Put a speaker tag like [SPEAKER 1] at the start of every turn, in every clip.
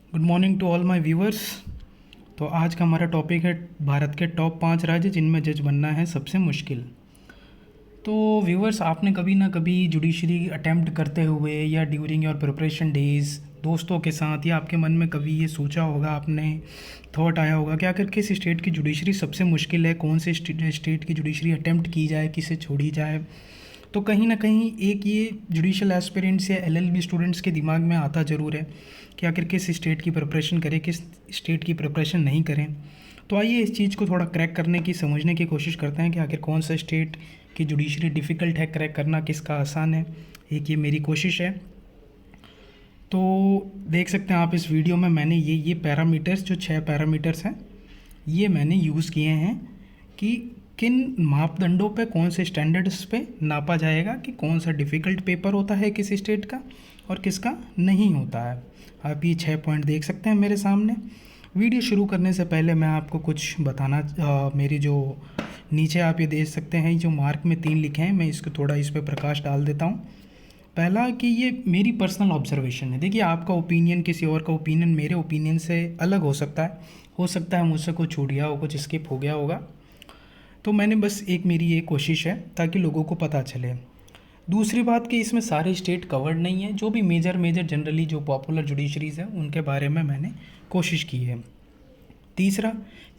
[SPEAKER 1] Good morning to all my viewers. तो आज का हमारा टॉपिक है भारत के टॉप 5 राज्य जिनमें जज बनना है सबसे मुश्किल। तो व्यूअर्स, आपने कभी ना कभी जुडिशरी अटेम्प्ट करते हुए या ड्यूरिंग योर प्रिपरेशन डेज दोस्तों के साथ या आपके मन में कभी ये सोचा होगा, आपने थॉट आया होगा कि आखिर किस स्टेट की जुडिशरी सबसे मुश्किल है, कौन से स्टेट की जुडिशरी अटेम्प्ट की जाए, किसे छोड़ी जाए। तो कहीं ना कहीं एक ये जुडिशल एस्पिरेंट्स या एलएलबी स्टूडेंट्स के दिमाग में आता ज़रूर है कि आखिर किस स्टेट की प्रिपरेशन करें, किस स्टेट की प्रिपरेशन नहीं करें। तो आइए इस चीज़ को थोड़ा क्रैक करने की, समझने की कोशिश करते हैं कि आखिर कौन सा स्टेट की जुडिशरी डिफ़िकल्ट है क्रैक करना, किसका आसान है। एक ये मेरी कोशिश है। तो देख सकते हैं आप इस वीडियो में मैंने ये पैरामीटर्स, जो 6 पैरामीटर्स हैं, ये मैंने यूज़ किए हैं कि किन मापदंडों पे, कौन से स्टैंडर्ड्स पे नापा जाएगा कि कौन सा डिफ़िकल्ट पेपर होता है किसी स्टेट का और किसका नहीं होता है। आप ये 6 पॉइंट देख सकते हैं मेरे सामने। वीडियो शुरू करने से पहले मैं आपको कुछ बताना, मेरी जो नीचे आप ये देख सकते हैं जो मार्क में 3 लिखे हैं, मैं इसको थोड़ा इस पर प्रकाश डाल देता हूँ। पहला कि ये मेरी पर्सनल ऑब्जर्वेशन है। देखिए, आपका ओपिनियन, किसी और का ओपिनियन मेरे ओपिनियन से अलग हो सकता है। मुझसे कुछ छूट गया हो, कुछ स्किप हो गया होगा। तो मैंने बस मेरी ये कोशिश है ताकि लोगों को पता चले। दूसरी बात कि इसमें सारे स्टेट कवर्ड नहीं है, जो भी मेजर जनरली जो पॉपुलर जुडिशरीज़ हैं उनके बारे में मैंने कोशिश की है। तीसरा,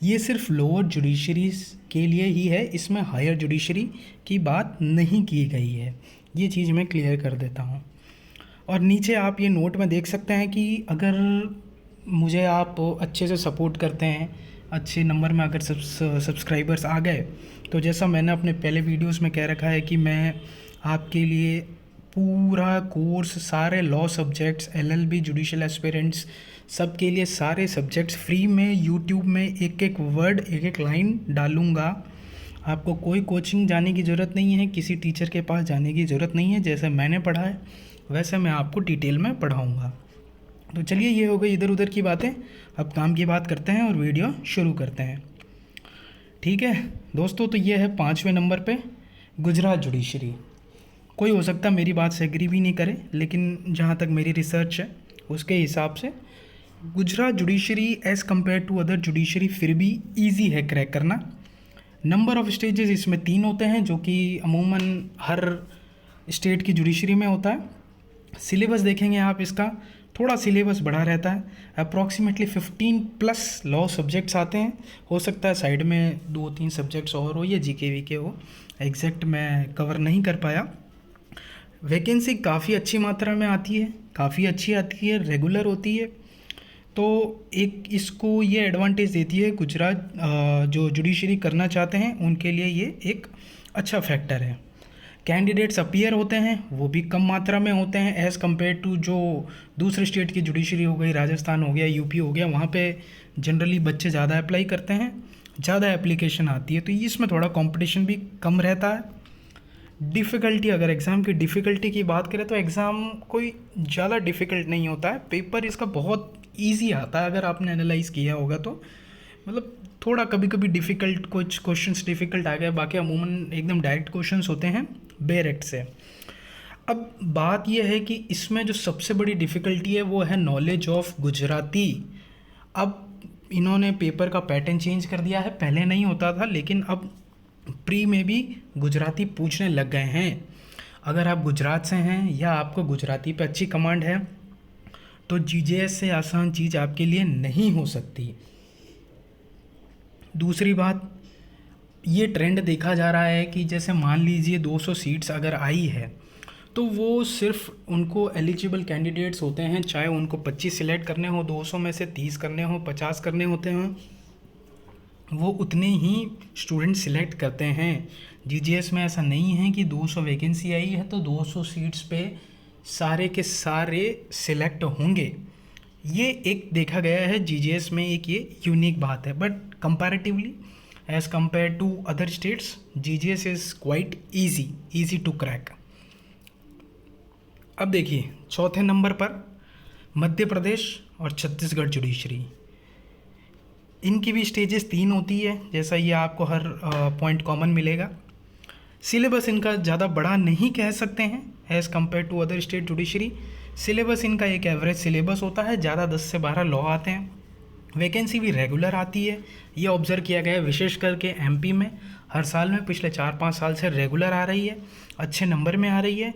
[SPEAKER 1] ये सिर्फ लोअर जुडिशरीज़ के लिए ही है, इसमें हायर जुडिशरी की बात नहीं की गई है। ये चीज़ मैं क्लियर कर देता हूँ। और नीचे आप ये नोट में देख सकते हैं कि अगर मुझे आप अच्छे से सपोर्ट करते हैं, अच्छे नंबर में अगर सब्सक्राइबर्स आ गए, तो जैसा मैंने अपने पहले वीडियोस में कह रखा है कि मैं आपके लिए पूरा कोर्स, सारे law subjects, LLB, judicial aspirants, सब के लिए सारे सब्जेक्ट्स फ्री में यूट्यूब में एक एक वर्ड, एक एक लाइन डालूँगा। आपको कोई कोचिंग जाने की ज़रूरत नहीं है, किसी टीचर के पास जाने की ज़रूरत नहीं है। जैसे मैंने पढ़ा है वैसे मैं आपको डिटेल में पढ़ाऊँगा। तो चलिए, ये हो गई इधर उधर की बातें। अब काम की बात करते हैं और वीडियो शुरू करते हैं। ठीक है दोस्तों, तो ये है 5वें नंबर पे गुजरात जुडिशरी। कोई हो सकता है मेरी बात से एग्री भी नहीं करे, लेकिन जहाँ तक मेरी रिसर्च है उसके हिसाब से Gujarat judiciary as compare to other judiciary फिर भी ईजी है क्रैक करना। नंबर ऑफ़ स्टेजेस इसमें 3 होते हैं, जो कि अमूमन हर स्टेट की जुडिशरी में होता है। सिलेबस देखेंगे आप, इसका थोड़ा सिलेबस बढ़ा रहता है। अप्रॉक्सीमेटली 15+ लॉ सब्जेक्ट्स आते हैं। हो सकता है साइड में 2-3 सब्जेक्ट्स और हो या जीके वीके हो, एग्जैक्ट मैं कवर नहीं कर पाया। वैकेंसी काफ़ी अच्छी मात्रा में आती है, काफ़ी अच्छी आती है, रेगुलर होती है। तो एक इसको ये एडवांटेज देती है गुजरात, जो जुडिशरी करना चाहते हैं उनके लिए ये एक अच्छा फैक्टर है। कैंडिडेट्स अपीयर होते हैं, वो भी कम मात्रा में होते हैं एज़ कम्पेयर टू जो दूसरे स्टेट की जुडिशरी हो गई, राजस्थान हो गया, यूपी हो गया। वहाँ पे जनरली बच्चे ज़्यादा अप्लाई करते हैं, ज़्यादा एप्लीकेशन आती है, तो इसमें थोड़ा कंपटीशन भी कम रहता है। डिफ़िकल्टी, अगर एग्ज़ाम की डिफ़िकल्टी की बात करें तो एग्ज़ाम कोई ज़्यादा डिफ़िकल्ट नहीं होता है। पेपर इसका बहुत ईजी आता है, अगर आपने एनालाइज़ किया होगा तो। मतलब थोड़ा कभी कभी डिफ़िकल्ट, कुछ क्वेश्चंस डिफ़िकल्ट आ गए, बाकी अमूमन एकदम डायरेक्ट क्वेश्चंस होते हैं बेयर एक्ट से। अब बात यह है कि इसमें जो सबसे बड़ी डिफ़िकल्टी है वो है नॉलेज ऑफ गुजराती। अब इन्होंने पेपर का पैटर्न चेंज कर दिया है, पहले नहीं होता था, लेकिन अब प्री में भी गुजराती पूछने लग गए हैं। अगर आप गुजरात से हैं या आपको गुजराती पे अच्छी कमांड है तो जीजेएस से आसान चीज़ आपके लिए नहीं हो सकती। दूसरी बात, ये ट्रेंड देखा जा रहा है कि जैसे मान लीजिए 200 सीट्स अगर आई है तो वो सिर्फ उनको एलिजिबल कैंडिडेट्स होते हैं, चाहे उनको 25 सिलेक्ट करने हो, 200 में से 30 करने हो, 50 करने होते हैं, वो उतने ही स्टूडेंट सिलेक्ट करते हैं। जीजीएस में ऐसा नहीं है कि 200 वैकेंसी आई है तो 200 सीट्स पे सारे के सारे सिलेक्ट होंगे। ये एक देखा गया है जीजीएस में, एक ये यूनिक बात है। But comparatively as compare to other states, GGS is quite easy to crack. अब देखिए, चौथे नंबर पर मध्य प्रदेश और छत्तीसगढ़ जुडिशरी। इनकी भी स्टेजेस 3 होती है, जैसा ये आपको हर पॉइंट कॉमन मिलेगा। सिलेबस इनका ज़्यादा बड़ा नहीं कह सकते हैं as compare to other state judiciary. Syllabus इनका एक एवरेज सिलेबस होता है, ज़्यादा 10 से 12 लॉ आते हैं। वैकेंसी भी रेगुलर आती है, ये ऑब्ज़र्व किया गया है विशेष करके एमपी में। हर साल में पिछले 4-5 साल से रेगुलर आ रही है, अच्छे नंबर में आ रही है।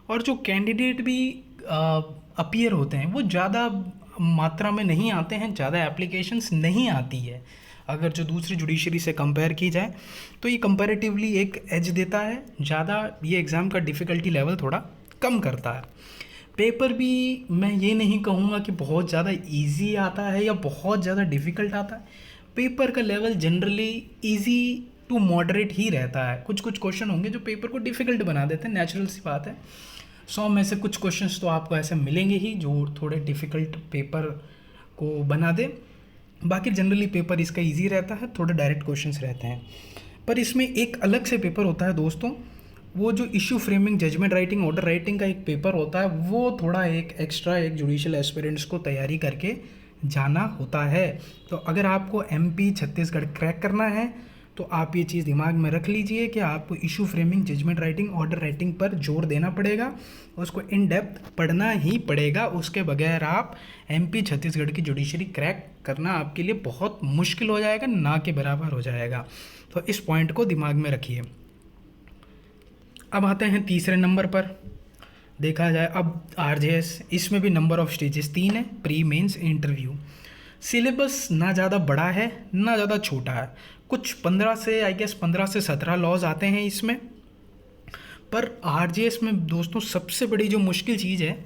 [SPEAKER 1] और जो कैंडिडेट भी अपीयर होते हैं वो ज़्यादा मात्रा में नहीं आते हैं, ज़्यादा एप्लीकेशंस नहीं आती है। अगर जो दूसरी जुडिशरी से कंपेयर की जाए तो ये कंपैरेटिवली एक एज देता है, ज़्यादा ये एग्ज़ाम का डिफ़िकल्टी लेवल थोड़ा कम करता है। पेपर भी मैं ये नहीं कहूँगा कि बहुत ज़्यादा इजी आता है या बहुत ज़्यादा डिफ़िकल्ट आता है। पेपर का level generally easy to moderate ही रहता है। कुछ कुछ क्वेश्चन होंगे जो पेपर को डिफ़िकल्ट बना देते हैं, नेचुरल सी बात है। 100 में से कुछ क्वेश्चंस तो आपको ऐसे मिलेंगे ही जो थोड़े डिफ़िकल्ट पेपर को बना दे। बाकी जनरली पेपर इसका इजी रहता है, थोड़े डायरेक्ट क्वेश्चंस रहते हैं। पर इसमें एक अलग से पेपर होता है दोस्तों, वो जो issue framing, judgement writing, order writing का एक पेपर होता है, वो थोड़ा एक एक्स्ट्रा एक जुडिशियल एस्पिरेंट्स को तैयारी करके जाना होता है। तो अगर आपको एमपी छत्तीसगढ़ क्रैक करना है तो आप ये चीज़ दिमाग में रख लीजिए कि आपको issue framing, judgement writing, order writing पर जोर देना पड़ेगा, उसको इन डेप्थ पढ़ना ही पड़ेगा। उसके बगैर आप एमपी छत्तीसगढ़ की जुडिशरी क्रैक करना आपके लिए बहुत मुश्किल हो जाएगा, ना के बराबर हो जाएगा। तो इस पॉइंट को दिमाग में रखिए। अब आते हैं तीसरे नंबर पर। देखा जाए अब आरजेएस, इसमें भी नंबर ऑफ स्टेजेस 3 है, प्री मेंस इंटरव्यू। सिलेबस ना ज़्यादा बड़ा है ना ज़्यादा छोटा है, कुछ 15 से 17 लॉज आते हैं इसमें। पर आरजेएस में दोस्तों सबसे बड़ी जो मुश्किल चीज़ है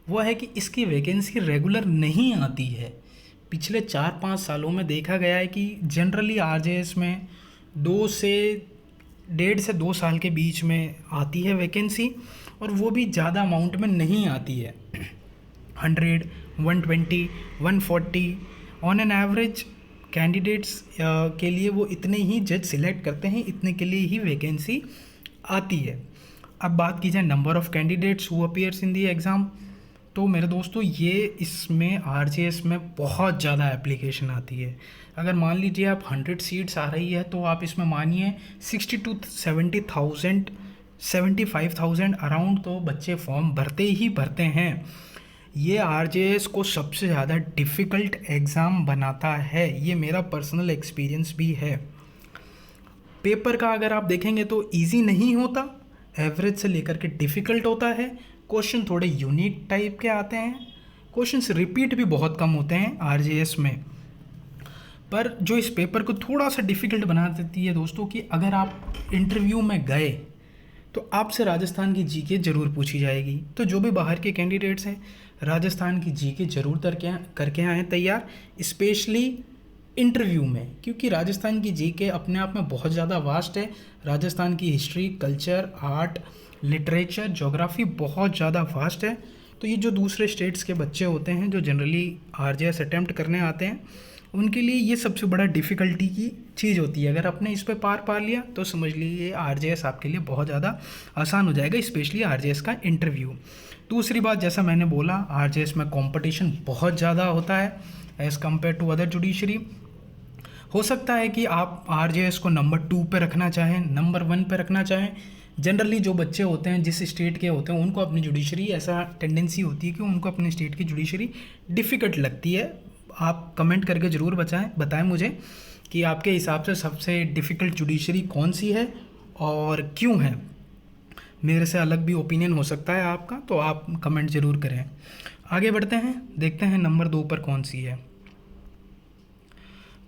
[SPEAKER 1] वो है कि इसकी वैकेंसी रेगुलर नहीं आती है। पिछले 4-5 सालों में देखा गया है कि जनरली आरजेएस में 1.5 से 2 साल के बीच में आती है वैकेंसी, और वो भी ज़्यादा अमाउंट में नहीं आती है। 100, 120, 140 ऑन एन एवरेज कैंडिडेट्स के लिए वो इतने ही जज सिलेक्ट करते हैं, इतने के लिए ही वैकेंसी आती है। अब बात की जाए number of candidates who appears in the exam, तो मेरे दोस्तों ये इसमें आरजेएस में बहुत ज़्यादा एप्लीकेशन आती है। अगर मान लीजिए आप 100 सीट्स आ रही है तो आप इसमें मानिए 60 to 70,000, 75,000 अराउंड तो बच्चे फॉर्म भरते ही भरते हैं। ये आरजेएस को सबसे ज़्यादा डिफ़िकल्ट एग्ज़ाम बनाता है, ये मेरा पर्सनल एक्सपीरियंस भी है। पेपर का अगर आप देखेंगे तो इजी नहीं होता, एवरेज से लेकर के डिफ़िकल्ट होता है। क्वेश्चन थोड़े यूनिक टाइप के आते हैं, क्वेश्चंस रिपीट भी बहुत कम होते हैं आरजेएस में। पर जो इस पेपर को थोड़ा सा डिफ़िकल्ट बना देती है दोस्तों कि अगर आप इंटरव्यू में गए तो आपसे राजस्थान की जीके ज़रूर पूछी जाएगी। तो जो भी बाहर के कैंडिडेट्स हैं राजस्थान की जीके ज़रूर करके आएँ तैयार, स्पेशली इंटरव्यू में, क्योंकि राजस्थान की जीके अपने आप में बहुत ज़्यादा वास्ट है। राजस्थान की history, culture, art, literature, geography बहुत ज़्यादा वास्ट है। तो ये जो दूसरे स्टेट्स के बच्चे होते हैं जो जनरली आरजेएस अटेम्प्ट करने आते हैं, उनके लिए ये सबसे बड़ा डिफ़िकल्टी की चीज़ होती है। अगर आपने इस पे पार पा लिया तो समझ लीजिए आरजेएस आपके लिए बहुत ज़्यादा आसान हो जाएगा, स्पेशली आरजेएस का इंटरव्यू। दूसरी बात, जैसा मैंने बोला, आरजेएस में कंपटीशन बहुत ज़्यादा होता है as compare to other judiciary. हो सकता है कि आप आरजेएस को नंबर 2 पे रखना चाहें, नंबर 1 पे रखना चाहें। जनरली जो बच्चे होते हैं जिस स्टेट के होते हैं उनको अपनी जुडिशरी, ऐसा टेंडेंसी होती है कि उनको अपने स्टेट की जुडिशरी डिफ़िकल्ट लगती है। आप कमेंट करके ज़रूर बताएं मुझे कि आपके हिसाब से सबसे डिफ़िकल्ट जुडिशरी कौन सी है और क्यों है। मेरे से अलग भी ओपिनियन हो सकता है आपका, तो आप कमेंट ज़रूर करें। आगे बढ़ते हैं, देखते हैं नंबर 2 पर कौन सी है।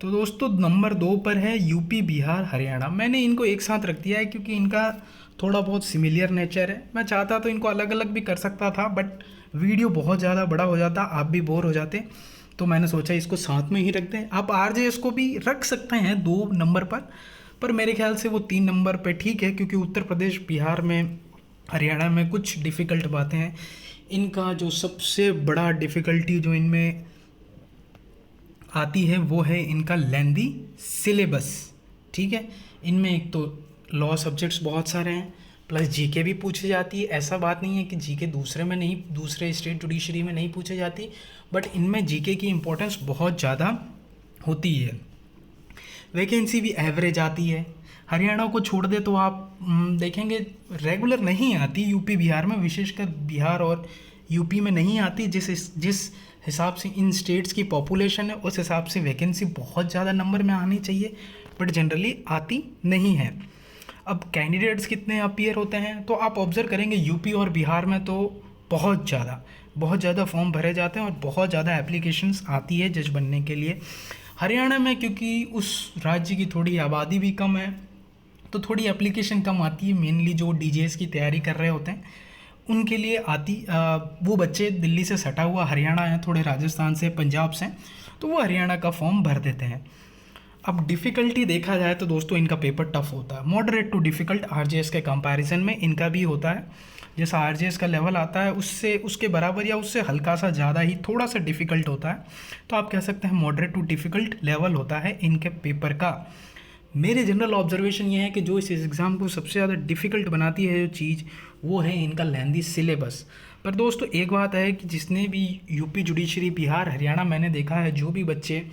[SPEAKER 1] तो दोस्तों नंबर 2 पर है यूपी, बिहार, हरियाणा। मैंने इनको एक साथ रख दिया है क्योंकि इनका थोड़ा बहुत सिमिलर नेचर है। मैं चाहता तो इनको अलग अलग भी कर सकता था, बट वीडियो बहुत ज़्यादा बड़ा हो जाता, आप भी बोर हो जाते, तो मैंने सोचा इसको साथ में ही रख दें। आप आरजेएस को भी रख सकते हैं 2 नंबर पर मेरे ख्याल से वो 3 नंबर पे ठीक है, क्योंकि उत्तर प्रदेश, बिहार में, हरियाणा में कुछ डिफ़िकल्ट बातें हैं। इनका जो सबसे बड़ा डिफ़िकल्टी जो इनमें आती है वो है इनका लेंदी सिलेबस। ठीक है, इनमें एक तो लॉ सब्जेक्ट्स बहुत सारे हैं, प्लस जीके भी पूछी जाती है। ऐसा बात नहीं है कि जीके दूसरे स्टेट जुडिशरी में नहीं पूछी जाती, बट इनमें जीके की इम्पोर्टेंस बहुत ज़्यादा होती है। वैकेंसी भी एवरेज आती है। हरियाणा को छोड़ दे तो आप देखेंगे रेगुलर नहीं आती यूपी, बिहार में, विशेषकर बिहार और यूपी में नहीं आती। जिस हिसाब से इन स्टेट्स की पॉपुलेशन है उस हिसाब से वैकेंसी बहुत ज़्यादा नंबर में आनी चाहिए, बट जनरली आती नहीं है। अब कैंडिडेट्स कितने अपीयर होते हैं, तो आप ऑब्ज़र्व करेंगे यूपी और बिहार में तो बहुत ज़्यादा फॉर्म भरे जाते हैं और बहुत ज़्यादा एप्लीकेशंस आती है जज बनने के लिए। हरियाणा में क्योंकि उस राज्य की थोड़ी आबादी भी कम है तो थोड़ी एप्लीकेशन कम आती है। मेनली जो डीजेएस की तैयारी कर रहे होते हैं उनके लिए आती, वो बच्चे दिल्ली से सटा हुआ हरियाणा है, थोड़े राजस्थान से, पंजाब से, तो वो हरियाणा का फॉर्म भर देते हैं। अब डिफ़िकल्टी देखा जाए तो दोस्तों इनका पेपर टफ होता है, मॉडरेट टू डिफ़िकल्ट आरजेएस के कंपैरिजन में इनका भी होता है। जैसा आरजेएस का लेवल आता है उससे उसके बराबर या उससे हल्का सा ज़्यादा ही थोड़ा सा डिफ़िकल्ट होता है, तो आप कह सकते हैं मॉडरेट टू डिफ़िकल्ट लेवल होता है इनके पेपर का। मेरे जनरल ऑब्जर्वेशन ये है कि जो इस एग्ज़ाम को सबसे ज़्यादा डिफ़िकल्ट बनाती है जो चीज़, वो है इनका लेंदी सिलेबस। पर दोस्तों एक बात है कि जिसने भी यूपी जुडिशरी, बिहार, हरियाणा, मैंने देखा है जो भी बच्चे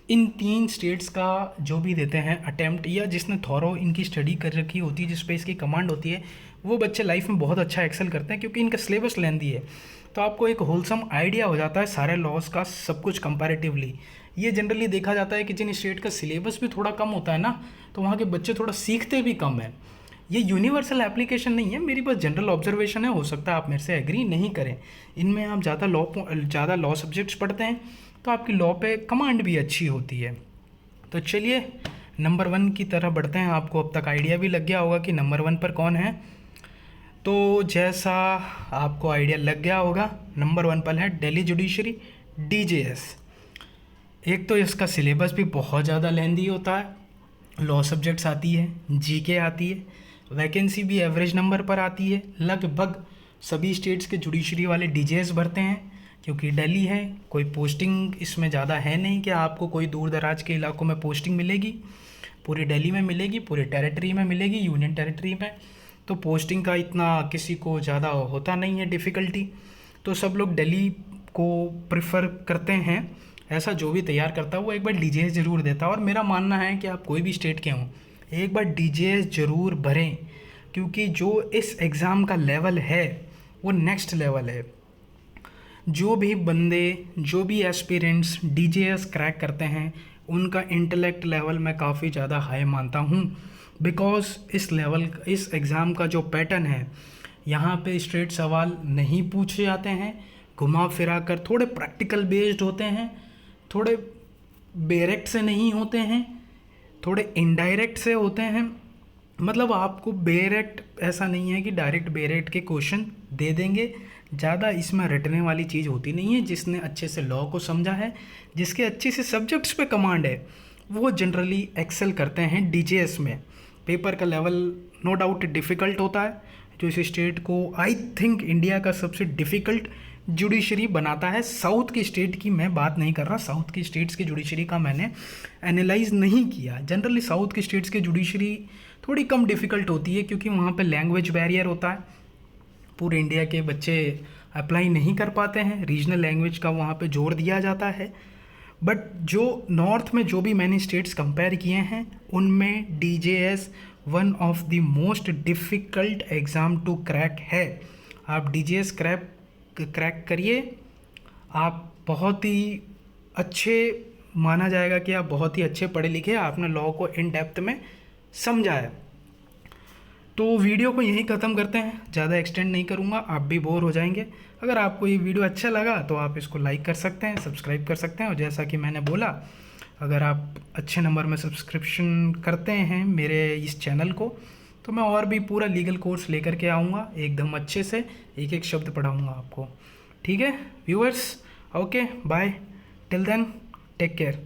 [SPEAKER 1] इन 3 स्टेट्स का जो भी देते हैं अटैम्प्ट, या जिसने थॉरो इनकी स्टडी कर रखी होती है, जिस पे इसकी कमांड होती है, वो बच्चे लाइफ में बहुत अच्छा एक्सेल करते हैं क्योंकि इनका सिलेबस लेंदी है। तो आपको एक होलसम आइडिया हो जाता है सारे लॉज का, सब कुछ कंपैरेटिवली। ये जनरली देखा जाता है कि जिन स्टेट का सिलेबस भी थोड़ा कम होता है ना, तो वहाँ के बच्चे थोड़ा सीखते भी कम है। ये यूनिवर्सल एप्लीकेशन नहीं है, मेरी बस जनरल ऑब्जर्वेशन है, हो सकता है आप मेरे से एग्री नहीं करें। इनमें आप ज़्यादा लॉ सब्जेक्ट्स पढ़ते हैं तो आपकी लॉ पे कमांड भी अच्छी होती है। तो चलिए नंबर 1 की तरह बढ़ते हैं। आपको अब तक आइडिया भी लग गया होगा कि नंबर 1 पर कौन है। तो जैसा आपको आइडिया लग गया होगा, नंबर 1 पर है दिल्ली जुडिशरी, डीजेएस। एक तो इसका सिलेबस भी बहुत ज़्यादा लेंदी होता है, लॉ सब्जेक्ट्स आती है, जीके आती है, वैकेंसी भी एवरेज नंबर पर आती है। लगभग सभी स्टेट्स के जुडिशरी वाले डीजेएस भरते हैं क्योंकि दिल्ली है, कोई पोस्टिंग इसमें ज़्यादा है नहीं कि आपको कोई दूर दराज के इलाकों में पोस्टिंग मिलेगी। पूरी दिल्ली में मिलेगी, पूरे टेरिटरी में मिलेगी, यूनियन टेरिटरी में। तो पोस्टिंग का इतना किसी को ज़्यादा होता नहीं है डिफ़िकल्टी, तो सब लोग दिल्ली को प्रेफर करते हैं। ऐसा जो भी तैयार करता है वो एक बार डीजेएस ज़रूर देता है, और मेरा मानना है कि आप कोई भी स्टेट के हों एक बार डीजेएस ज़रूर भरें, क्योंकि जो इस एग्ज़ाम का लेवल है वो नेक्स्ट लेवल है। जो भी बंदे, जो भी एस्पिरेंट्स डीजेएस क्रैक करते हैं उनका इंटेलेक्ट लेवल मैं काफ़ी ज़्यादा हाई मानता हूँ, बिकॉज़ इस एग्ज़ाम का जो पैटर्न है, यहाँ पे स्ट्रेट सवाल नहीं पूछे जाते हैं, घुमा फिरा कर थोड़े प्रैक्टिकल बेस्ड होते हैं, थोड़े डायरेक्ट से नहीं होते हैं, थोड़े इनडायरेक्ट से होते हैं। मतलब आपको डायरेक्ट ऐसा नहीं है कि डायरेक्ट डायरेक्ट के क्वेश्चन दे देंगे, ज़्यादा इसमें रटने वाली चीज़ होती नहीं है। जिसने अच्छे से लॉ को समझा है, जिसके अच्छे से सब्जेक्ट्स पे कमांड है, वो जनरली एक्सेल करते हैं डीजेएस में। पेपर का लेवल नो डाउट डिफ़िकल्ट होता है, जो इस स्टेट को आई थिंक इंडिया का सबसे डिफ़िकल्ट जुडिशरी बनाता है। साउथ की स्टेट की मैं बात नहीं कर रहा, साउथ की स्टेट्स की जुडिशरी का मैंने एनालाइज नहीं किया। जनरली साउथ की स्टेट्स की जुडिशरी थोड़ी कम डिफ़िकल्ट होती है क्योंकि वहाँ पे लैंग्वेज बैरियर होता है, पूरे इंडिया के बच्चे अप्लाई नहीं कर पाते हैं, रीजनल लैंग्वेज का वहाँ पे जोर दिया जाता है। बट जो नॉर्थ में जो भी मैंने स्टेट्स कंपेयर किए हैं उनमें DJS one of the most difficult exam to crack है। आप डीजेएस क्रैक करिए, आप बहुत ही अच्छे, माना जाएगा कि आप बहुत ही अच्छे पढ़े लिखे, आपने लॉ को इन डेप्थ में समझा है। तो वीडियो को यहीं ख़त्म करते हैं, ज़्यादा एक्सटेंड नहीं करूँगा, आप भी बोर हो जाएंगे। अगर आपको ये वीडियो अच्छा लगा तो आप इसको लाइक कर सकते हैं, सब्सक्राइब कर सकते हैं, और जैसा कि मैंने बोला, अगर आप अच्छे नंबर में सब्सक्रिप्शन करते हैं मेरे इस चैनल को, तो मैं और भी पूरा लीगल कोर्स लेकर के आऊँगा, एकदम अच्छे से एक एक शब्द पढ़ाऊँगा आपको। ठीक है viewers, okay bye, till then take care.